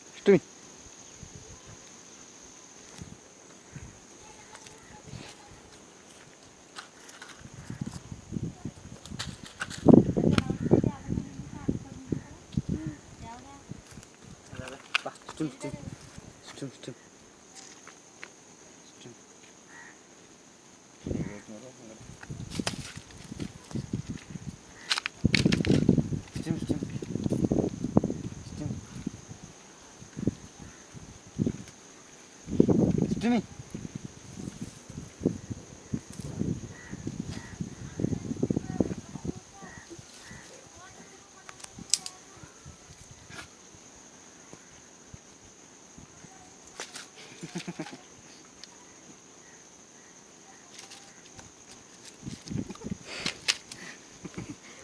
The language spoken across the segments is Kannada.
ಅಷ್ಟು Jimmy.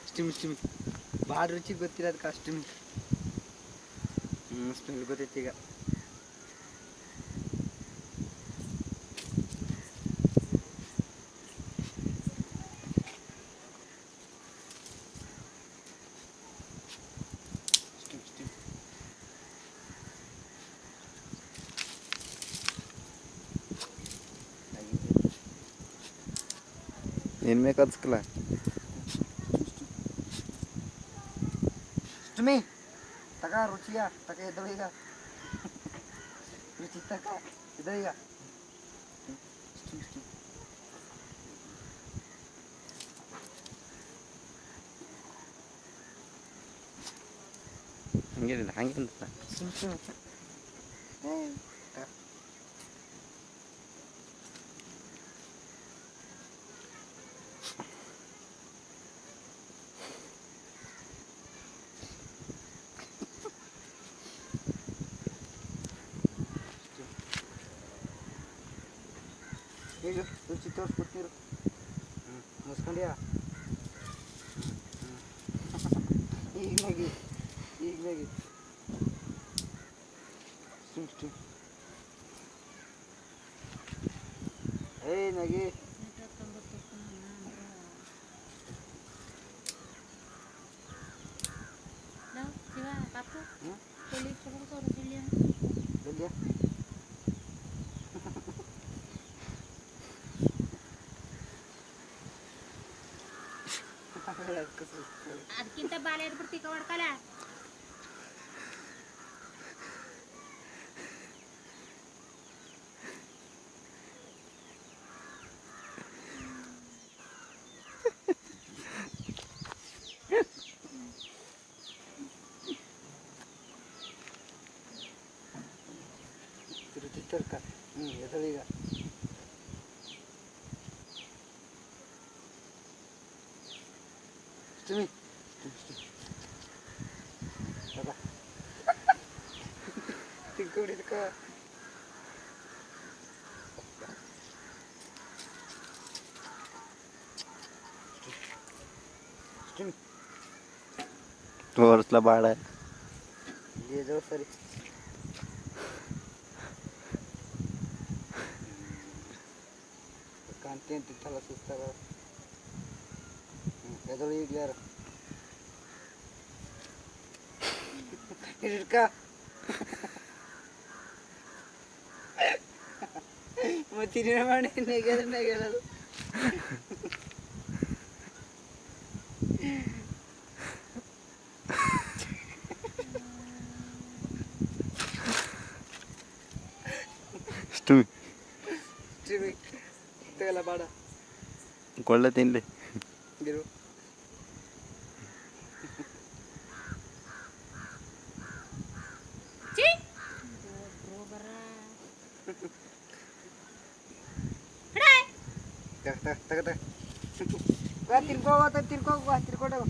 ಸ್ಟಿಮ್ ಭಾಳ ರುಚಿ ಗೊತ್ತಿಲ್ಲ ಅದಕ್ಕೆ ಸ್ಟಿಮ್ ಸ್ಮೆಲ್ ಗೊತ್ತೈತಿ ಈಗ. ಏನು ಬೇಕು ಅನ್ಸ್ಕಲ್ಲ ಸ್ಟಿಮಿ ತಗ ರುಚಿಯ ತಗ ಎದ್ದಳು ಈಗ ರುಚಿ ತಗ ಎದ್ದಳು ಈಗ ಹಂಗೇನಿಲ್ಲ ಹಂಗೆ ಅಂತ ಈಗ ರುಚಿ ತೋರಿಸ್ಕೊಡ್ತೀರು ಮುಸ್ಕೊಂಡ್ಯಾ ಈಗ ನಗಿ ಏಯ್ ನಗಿ ಅದಕ್ಕಿಂತ ಬಾಲ ಇರ್ಬಿಡ್ತಿ ಹೊಡ್ಕಲ್ಲ ಎದಳೀಗ ಸ್ಟಿಮಿ ತಿಳ್ಕೊಂಡಿದ್ಕ ತೋರಿಸ್ಲ ಬಾಳ ಎದಳು ಸರಿ ಕಾಂತಿ ಅಂತಿತ್ತಲ್ಲ ಸುಸ್ತಾಗ ಎದಳು ಈಗ್ಲಾರ ಹಿಡ್ಕ ಮತ್ತಿನ ಮಾಡಿ ನೆಗೆದು ಸ್ಟಿಮಿ ತೆಗಲ್ಲ ಬಾಡ ಕೊಳ್ಳೆ ತಿನ್ಲಿ ಇರು ತಿನ್ಕೋ ತಿನ್ಕೋ ತಿನ್ಕೊಂಡೋಗು